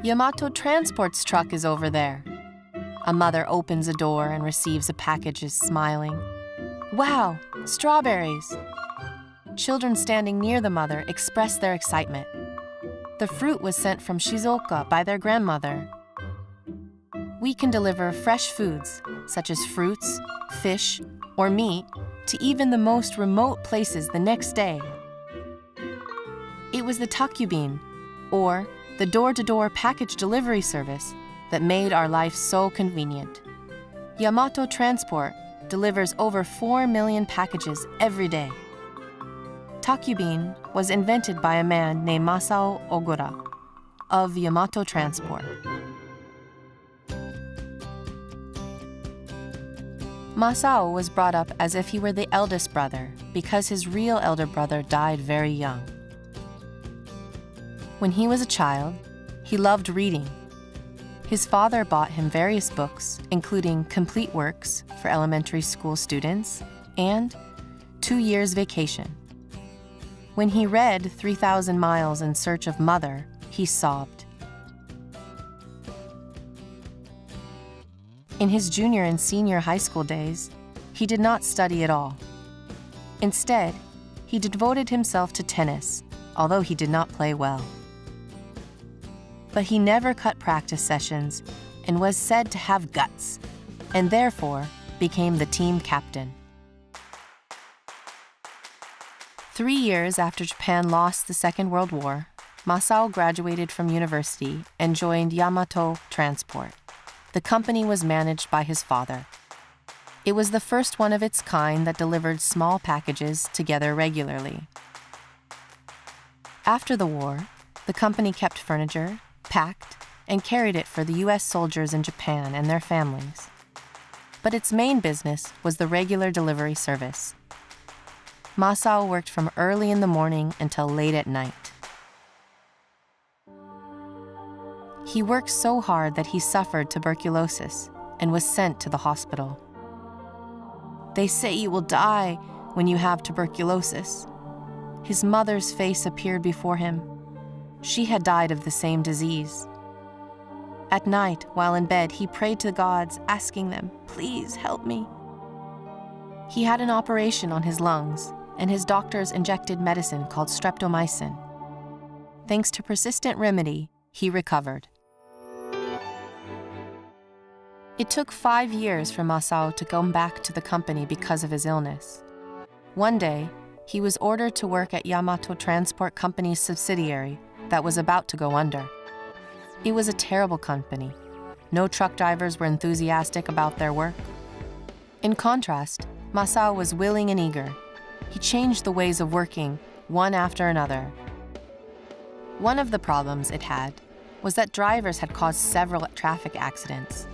Yamato Transport's truck is over there. A mother opens a door and receives a package, smiling. Wow, strawberries! Children standing near the mother express their excitement. The fruit was sent from Shizuoka by their grandmother. We can deliver fresh foods, such as fruits, fish, or meat, to even the most remote places the next day. It was the takyubin, or the door-to-door package delivery service, that made our life so convenient. Yamato Transport delivers over 4 million packages every day. Takyubin was invented by a man named Masao Ogura of Yamato Transport. Masao was brought up as if he were the eldest brother because his real elder brother died very young. When he was a child, he loved reading. His father bought him various books, including complete works for elementary school students and 2 years' vacation. When he read 3,000 Miles in Search of Mother, he sobbed. In his junior and senior high school days, he did not study at all. Instead, he devoted himself to tennis, although he did not play well. But he never cut practice sessions and was said to have guts, and therefore became the team captain. 3 years after Japan lost the Second World War, Masao graduated from university and joined Yamato Transport. The company was managed by his father. It was the first one of its kind that delivered small packages together regularly. After the war, the company kept furniture, packed, and carried it for the U.S. soldiers in Japan and their families. But its main business was the regular delivery service. Masao worked from early in the morning until late at night. He worked so hard that he suffered tuberculosis and was sent to the hospital. They say you will die when you have tuberculosis. His mother's face appeared before him. She had died of the same disease. At night, while in bed, he prayed to the gods, asking them, "Please help me." He had an operation on his lungs, and his doctors injected medicine called streptomycin. Thanks to persistent remedy, he recovered. It took 5 years for Masao to come back to the company because of his illness. One day, he was ordered to work at Yamato Transport Company's subsidiary that was about to go under. It was a terrible company. No truck drivers were enthusiastic about their work. In contrast, Masao was willing and eager. He changed the ways of working, one after another. One of the problems it had was that drivers had caused several traffic accidents.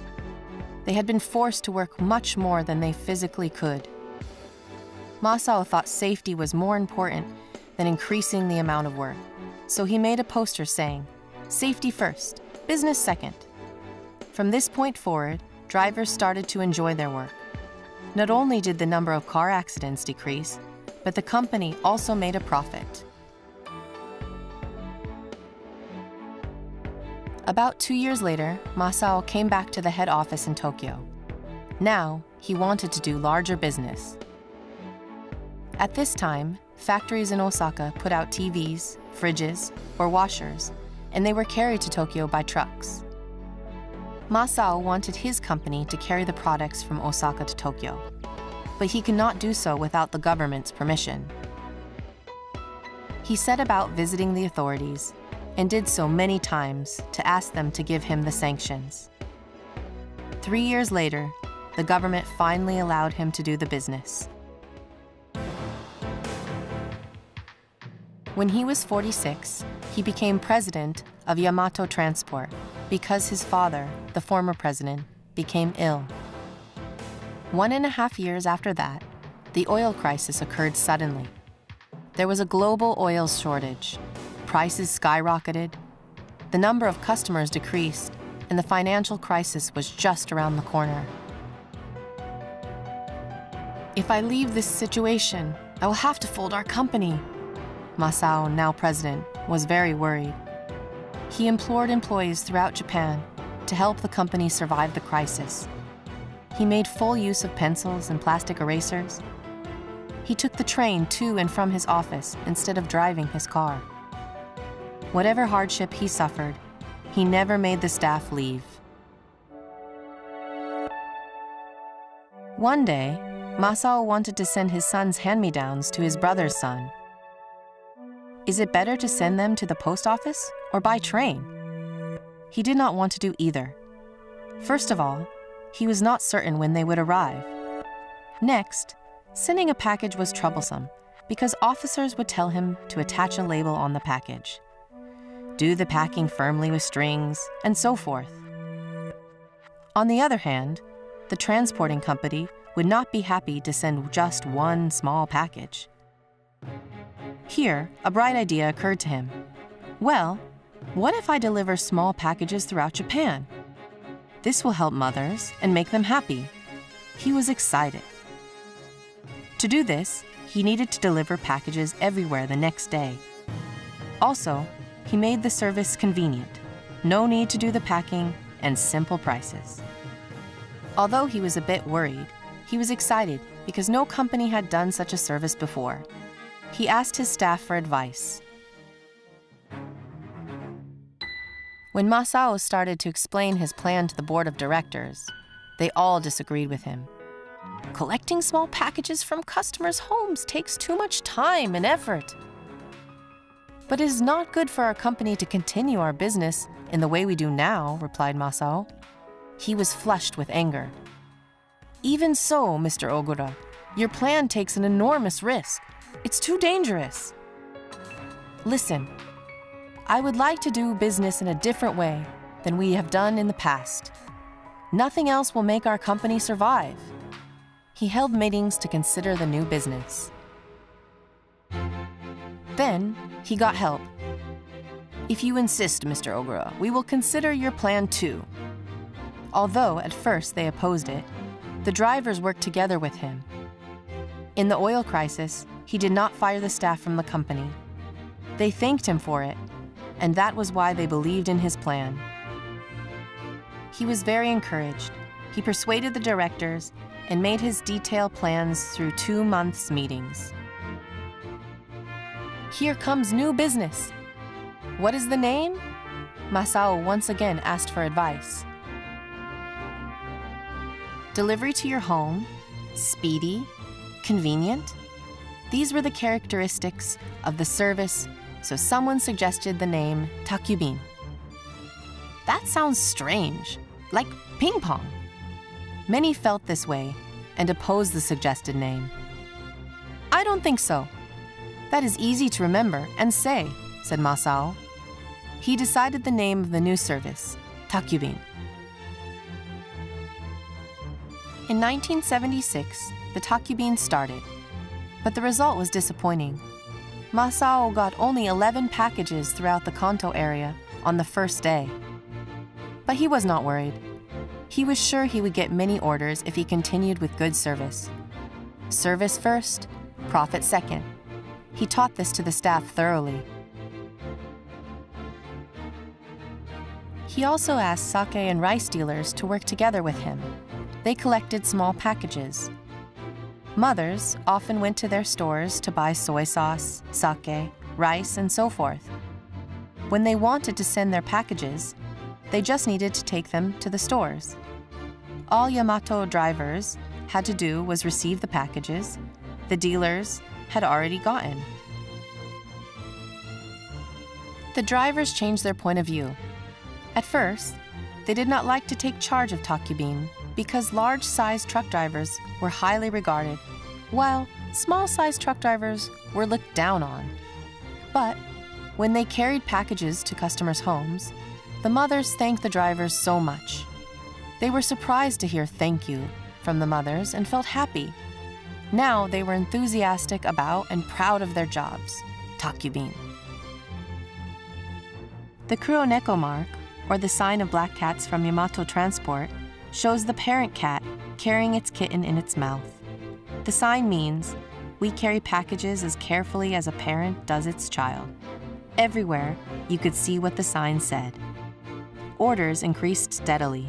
They had been forced to work much more than they physically could. Masao thought safety was more important than increasing the amount of work, so he made a poster saying, "Safety first, business second." From this point forward, drivers started to enjoy their work. Not only did the number of car accidents decrease, but the company also made a profit. About 2 years later, Masao came back to the head office in Tokyo. Now, he wanted to do larger business. At this time, factories in Osaka put out TVs, fridges, or washers, and they were carried to Tokyo by trucks. Masao wanted his company to carry the products from Osaka to Tokyo, but he could not do so without the government's permission. He set about visiting the authorities and did so many times to ask them to give him the sanctions. 3 years later, the government finally allowed him to do the business. When he was 46, he became president of Yamato Transport because his father, the former president, became ill. 1.5 years after that, the oil crisis occurred suddenly. There was a global oil shortage. Prices skyrocketed, the number of customers decreased, and the financial crisis was just around the corner. "If I leave this situation, I will have to fold our company," Masao, now president, was very worried. He implored employees throughout Japan to help the company survive the crisis. He made full use of pencils and plastic erasers. He took the train to and from his office instead of driving his car. Whatever hardship he suffered, he never made the staff leave. One day, Masao wanted to send his son's hand-me-downs to his brother's son. Is it better to send them to the post office or by train? He did not want to do either. First of all, he was not certain when they would arrive. Next, sending a package was troublesome because officers would tell him to attach a label on the package, do the packing firmly with strings, and so forth. On the other hand, the transporting company would not be happy to send just one small package. Here, a bright idea occurred to him. Well, what if I deliver small packages throughout Japan? This will help mothers and make them happy. He was excited. To do this, he needed to deliver packages everywhere the next day. Also, he made the service convenient. No need to do the packing and simple prices. Although he was a bit worried, he was excited because no company had done such a service before. He asked his staff for advice. When Masao started to explain his plan to the board of directors, they all disagreed with him. Collecting small packages from customers' homes takes too much time and effort. But it is not good for our company to continue our business in the way we do now, replied Masao. He was flushed with anger. Even so, Mr. Ogura, your plan takes an enormous risk. It's too dangerous. Listen, I would like to do business in a different way than we have done in the past. Nothing else will make our company survive. He held meetings to consider the new business. Then, he got help. If you insist, Mr. Ogura, we will consider your plan too. Although at first they opposed it, the drivers worked together with him. In the oil crisis, he did not fire the staff from the company. They thanked him for it, and that was why they believed in his plan. He was very encouraged. He persuaded the directors and made his detailed plans through 2 months' meetings. Here comes new business. What is the name? Masao once again asked for advice. Delivery to your home, speedy, convenient. These were the characteristics of the service, so someone suggested the name Takyubin. That sounds strange, like ping pong. Many felt this way and opposed the suggested name. I don't think so. That is easy to remember and say, said Masao. He decided the name of the new service, Takyubin. In 1976, the Takyubin started, but the result was disappointing. Masao got only 11 packages throughout the Kanto area on the first day. But he was not worried. He was sure he would get many orders if he continued with good service. Service first, profit second. He taught this to the staff thoroughly. He also asked sake and rice dealers to work together with him. They collected small packages. Mothers often went to their stores to buy soy sauce, sake, rice, and so forth. When they wanted to send their packages, they just needed to take them to the stores. All Yamato drivers had to do was receive the packages the dealers had already gotten. The drivers changed their point of view. At first, they did not like to take charge of Takyubin because large-sized truck drivers were highly regarded, while small-sized truck drivers were looked down on. But when they carried packages to customers' homes, the mothers thanked the drivers so much. They were surprised to hear thank you from the mothers and felt happy. Now they were enthusiastic about and proud of their jobs, Takyubin. The Kuroneko mark, or the sign of black cats from Yamato Transport, shows the parent cat carrying its kitten in its mouth. The sign means, we carry packages as carefully as a parent does its child. Everywhere, you could see what the sign said. Orders increased steadily.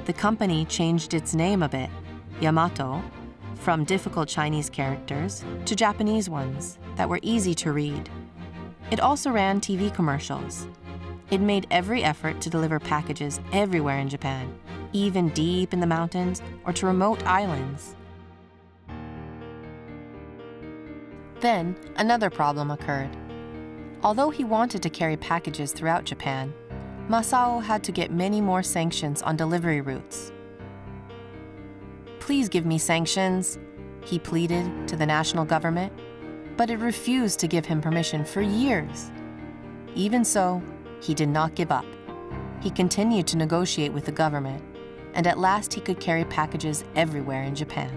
The company changed its name a bit, Yamato, from difficult Chinese characters to Japanese ones that were easy to read. It also ran TV commercials. It made every effort to deliver packages everywhere in Japan, even deep in the mountains or to remote islands. Then, another problem occurred. Although he wanted to carry packages throughout Japan, Masao had to get many more sanctions on delivery routes. "Please give me sanctions," he pleaded to the national government, but it refused to give him permission for years. Even so, he did not give up. He continued to negotiate with the government, and at last he could carry packages everywhere in Japan.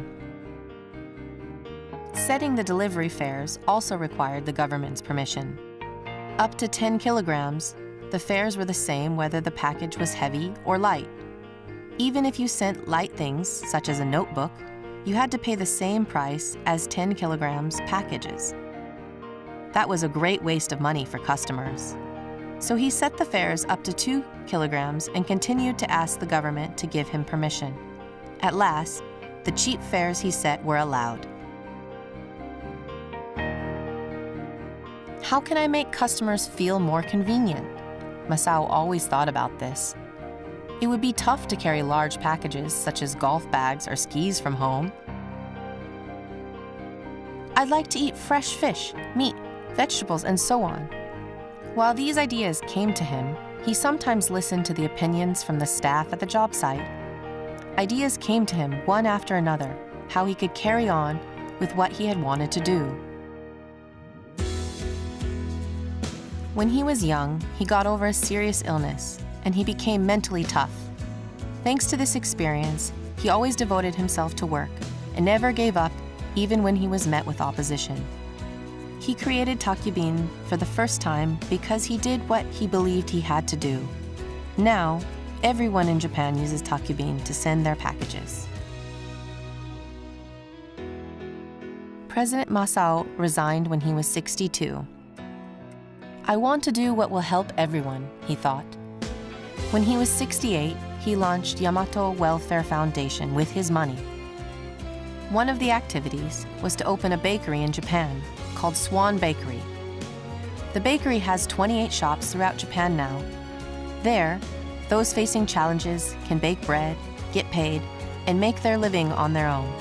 Setting the delivery fares also required the government's permission. Up to 10 kilograms, the fares were the same whether the package was heavy or light. Even if you sent light things, such as a notebook, you had to pay the same price as 10 kilograms packages. That was a great waste of money for customers. So he set the fares up to 2 kilograms and continued to ask the government to give him permission. At last, the cheap fares he set were allowed. How can I make customers feel more convenient? Masao always thought about this. It would be tough to carry large packages such as golf bags or skis from home. I'd like to eat fresh fish, meat, vegetables, and so on. While these ideas came to him, he sometimes listened to the opinions from the staff at the job site. Ideas came to him one after another, how he could carry on with what he had wanted to do. When he was young, he got over a serious illness, and he became mentally tough. Thanks to this experience, he always devoted himself to work and never gave up even when he was met with opposition. He created takyubin for the first time because he did what he believed he had to do. Now, everyone in Japan uses takyubin to send their packages. President Masao resigned when he was 62. "I want to do what will help everyone," he thought. When he was 68, he launched Yamato Welfare Foundation with his money. One of the activities was to open a bakery in Japan called Swan Bakery. The bakery has 28 shops throughout Japan now. There, those facing challenges can bake bread, get paid, and make their living on their own.